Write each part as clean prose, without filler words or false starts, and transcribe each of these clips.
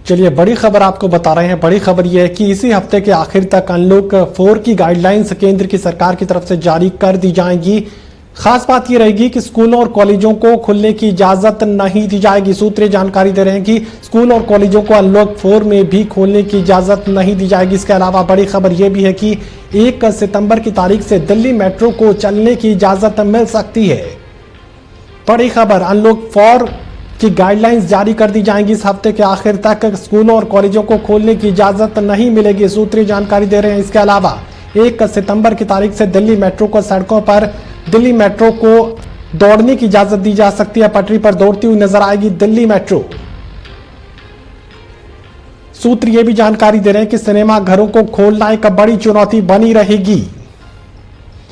चलिए, बड़ी खबर आपको बता रहे हैं। बड़ी खबर यह है कि इसी हफ्ते के आखिर तक अनलॉक 4 की गाइडलाइंस केंद्र की सरकार की तरफ से जारी कर दी जाएंगी। खास बात यह रहेगी कि स्कूलों और कॉलेजों को खुलने की इजाजत नहीं दी जाएगी। सूत्र जानकारी दे रहे हैं कि स्कूल और कॉलेजों को अनलॉक 4 में भी खोलने की इजाजत नहीं दी जाएगी। इसके अलावा बड़ी खबर यह भी है कि 1 सितंबर की तारीख से दिल्ली मेट्रो को चलने की इजाजत मिल सकती है। बड़ी खबर, अनलॉक 4 की गाइडलाइंस जारी कर दी जाएंगी। इस हफ्ते के आखिर तक स्कूलों और कॉलेजों को खोलने की इजाजत नहीं मिलेगी। सूत्री जानकारी दे रहे हैं। इसके अलावा 1 सितंबर की तारीख से दिल्ली मेट्रो को सड़कों पर दिल्ली मेट्रो को दौड़ने की इजाजत दी जा सकती है। पटरी पर दौड़ती हुई नजर आएगी दिल्ली मेट्रो। सूत्र ये भी जानकारी दे रहे हैं कि सिनेमा घरों को खोलना एक बड़ी चुनौती बनी रहेगी।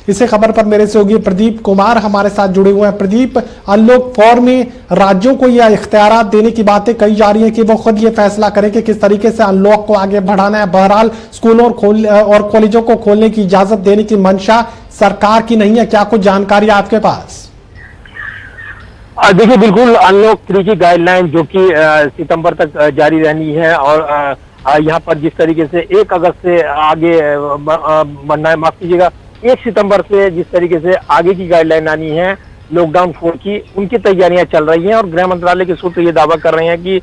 इसी खबर पर मेरे सहयोगी प्रदीप कुमार हमारे साथ जुड़े हुए हैं। प्रदीप, अनलॉक 4 में राज्यों को यह इख्तियारात देने की बातें कही जा रही है कि वो खुद ये फैसला करें कि किस तरीके से अनलॉक को आगे बढ़ाना है। बहरहाल स्कूलों और कॉलेजों को खोलने की इजाजत देने की मंशा सरकार की नहीं है। क्या कुछ जानकारी है आपके पास? देखिए, बिल्कुल अनलॉक 3 की गाइडलाइन जो कि सितंबर तक जारी रहनी है और यहाँ पर जिस तरीके से 1 अगस्त से आगे बढ़ना है, माफ कीजिएगा 1 सितंबर से जिस तरीके से आगे की गाइडलाइन आनी है लॉकडाउन 4 की, उनकी तैयारियां चल रही हैं और गृह मंत्रालय के सूत्र ये दावा कर रहे हैं कि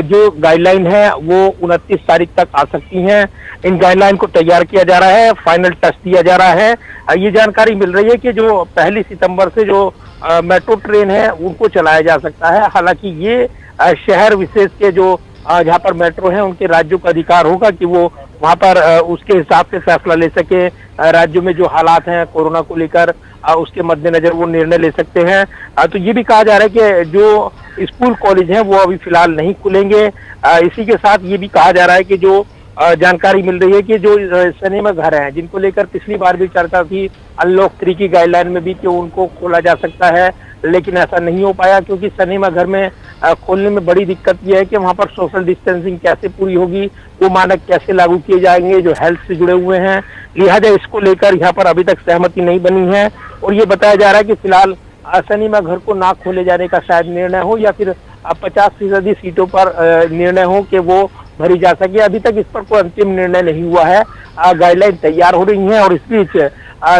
जो गाइडलाइन है वो 29 तारीख तक आ सकती हैं। इन गाइडलाइन को तैयार किया जा रहा है, फाइनल टच दिया जा रहा है। ये जानकारी मिल रही है कि जो 1 सितंबर से जो मेट्रो ट्रेन है उनको चलाया जा सकता है। हालांकि ये शहर विशेष के जो जहाँ पर मेट्रो है उनके राज्यों का अधिकार होगा कि वो वहाँ पर उसके हिसाब से फैसला ले सके। राज्यों में जो हालात हैं कोरोना को लेकर उसके मद्देनजर वो निर्णय ले सकते हैं। तो ये भी कहा जा रहा है कि जो स्कूल कॉलेज हैं वो अभी फिलहाल नहीं खुलेंगे। इसी के साथ ये भी कहा जा रहा है कि जो जानकारी मिल रही है कि जो सिनेमा घर हैं जिनको लेकर पिछली बार भी चर्चा थी अनलॉक 3 की गाइडलाइन में भी कि उनको खोला जा सकता है, लेकिन ऐसा नहीं हो पाया क्योंकि सिनेमा घर में खोलने में बड़ी दिक्कत यह है कि वहां पर सोशल डिस्टेंसिंग कैसे पूरी होगी, वो मानक कैसे लागू किए जाएंगे जो हेल्थ से जुड़े हुए हैं। लिहाजा इसको लेकर यहाँ पर अभी तक सहमति नहीं बनी है और ये बताया जा रहा है कि फिलहाल सिनेमा घर को ना खोले जाने का शायद निर्णय हो या फिर 50% सीटों पर निर्णय हो कि वो भरी जा सके। अभी तक इस पर कोई अंतिम निर्णय नहीं हुआ है। गाइडलाइन तैयार हो रही है और इस बीच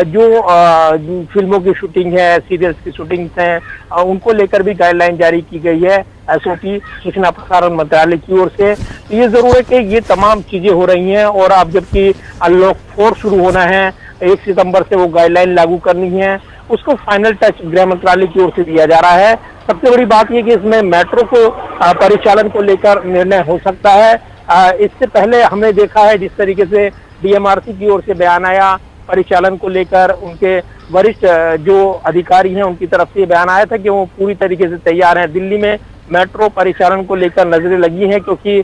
जो फिल्मों की शूटिंग है, सीरियल्स की शूटिंग्स हैं, उनको लेकर भी गाइडलाइन जारी की गई है एसओपी सूचना प्रसारण मंत्रालय की ओर से। तो ये जरूर है कि ये तमाम चीजें हो रही हैं और अब जबकि अनलॉक 4 शुरू होना है, 1 सितंबर से वो गाइडलाइन लागू करनी है, उसको फाइनल टच गृह मंत्रालय की ओर से दिया जा रहा है। सबसे बड़ी बात यह कि इसमें मेट्रो को परिचालन को लेकर निर्णय हो सकता है। इससे पहले हमने देखा है जिस तरीके से डीएमआरसी की ओर से बयान आया परिचालन को लेकर, उनके वरिष्ठ जो अधिकारी हैं उनकी तरफ से बयान आया था कि वो पूरी तरीके से तैयार हैं। दिल्ली में मेट्रो परिचालन को लेकर नजरें लगी हैं क्योंकि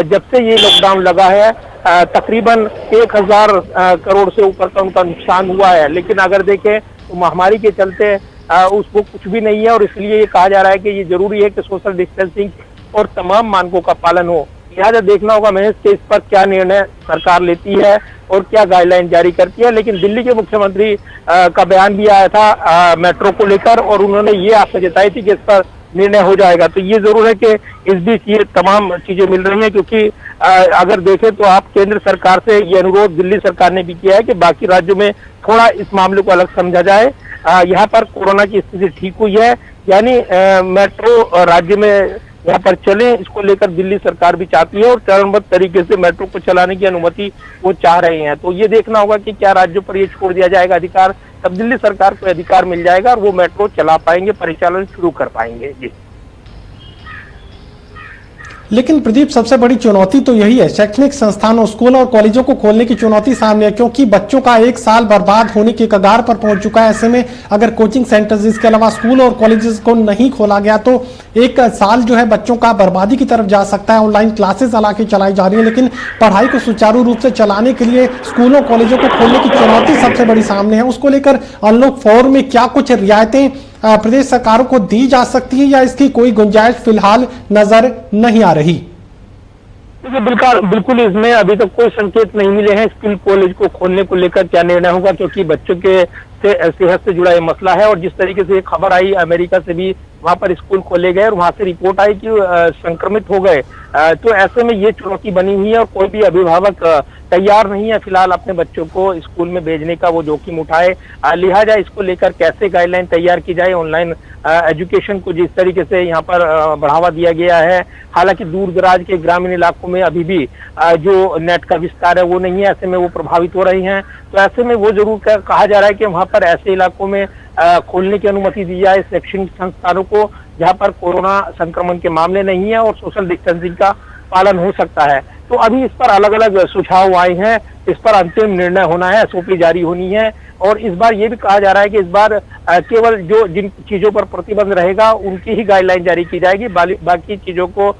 जब से ये लॉकडाउन लगा है तकरीबन 1000 करोड़ से ऊपर का उनका नुकसान हुआ है, लेकिन अगर देखें तो महामारी के चलते उसको कुछ भी नहीं है और इसलिए ये कहा जा रहा है कि ये जरूरी है कि सोशल डिस्टेंसिंग और तमाम मानकों का पालन हो। लिहाजा देखना होगा महेश कि इस पर क्या निर्णय सरकार लेती है और क्या गाइडलाइन जारी करती है। लेकिन दिल्ली के मुख्यमंत्री का बयान भी आया था मेट्रो को लेकर और उन्होंने ये आशा जताई थी कि इस पर निर्णय हो जाएगा। तो ये जरूर है कि इस बीच ये तमाम चीजें मिल रही हैं क्योंकि अगर देखें तो आप केंद्र सरकार से ये अनुरोध दिल्ली सरकार ने भी किया है कि बाकी राज्यों में थोड़ा इस मामले को अलग समझा जाए। यहाँ पर कोरोना की स्थिति ठीक हुई है, यानी मेट्रो राज्य में यहाँ पर चले, इसको लेकर दिल्ली सरकार भी चाहती है और चरणबद्ध तरीके से मेट्रो को चलाने की अनुमति वो चाह रहे हैं। तो ये देखना होगा कि क्या राज्यों पर ये छोड़ दिया जाएगा अधिकार, तब दिल्ली सरकार को अधिकार मिल जाएगा और वो मेट्रो चला पाएंगे, परिचालन शुरू कर पाएंगे। जी, लेकिन प्रदीप, सबसे बड़ी चुनौती तो यही है, शैक्षणिक संस्थानों, स्कूल और कॉलेजों को खोलने की चुनौती सामने है क्योंकि बच्चों का 1 साल बर्बाद होने की कगार पर पहुंच चुका है। ऐसे में अगर कोचिंग सेंटर्स, इसके अलावा स्कूल और कॉलेजेस को नहीं खोला गया तो 1 साल जो है बच्चों का बर्बादी की तरफ जा सकता है। ऑनलाइन क्लासेस हालांकि चलाई जा रही है, लेकिन पढ़ाई को सुचारू रूप से चलाने के लिए स्कूलों कॉलेजों को खोलने की चुनौती सबसे बड़ी सामने है। उसको लेकर अनलॉक 4 में क्या कुछ रियायतें प्रदेश सरकारों को दी जा सकती है या इसकी कोई गुंजाइश फिलहाल नजर नहीं आ रही? देखिए, बिल्कुल इसमें अभी तक कोई संकेत नहीं मिले हैं स्कूल कॉलेज को खोलने को लेकर क्या निर्णय होगा क्योंकि बच्चों के सेहत से जुड़ा ये मसला है। और जिस तरीके से खबर आई अमेरिका से भी वहां पर स्कूल खोले गए और वहां से रिपोर्ट आई कि संक्रमित हो गए तो ऐसे में ये चुनौती बनी हुई है और कोई भी अभिभावक तैयार नहीं है फिलहाल अपने बच्चों को स्कूल में भेजने का वो जोखिम उठाए। लिहाजा इसको लेकर कैसे गाइडलाइन तैयार की जाए, ऑनलाइन एजुकेशन को जिस तरीके से यहाँ पर बढ़ावा दिया गया है, हालांकि दूर दराज के ग्रामीण इलाकों में अभी भी जो नेट का विस्तार है वो नहीं है, ऐसे में वो प्रभावित हो रही हैं। तो ऐसे में वो जरूर कहा जा रहा है कि वहां पर ऐसे इलाकों में खोलने की अनुमति दी जाए शैक्षणिक संस्थानों को जहां पर कोरोना संक्रमण के मामले नहीं है और सोशल डिस्टेंसिंग का पालन हो सकता है। तो अभी इस पर अलग अलग सुझाव आए हैं, इस पर अंतिम निर्णय होना है, एसओपी जारी होनी है। और इस बार ये भी कहा जा रहा है कि इस बार केवल जो जिन चीजों पर प्रतिबंध रहेगा उनकी ही गाइडलाइन जारी की जाएगी, बाकी चीजों को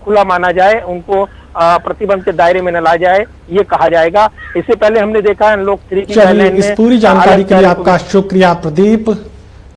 खुला माना जाए, उनको प्रतिबंध के दायरे में न ला जाए, ये कहा जाएगा। इससे पहले हमने देखा है अनलॉक 3 की गाइडलाइन में। इस पूरी जानकारी के लिए आपका शुक्रिया प्रदीप।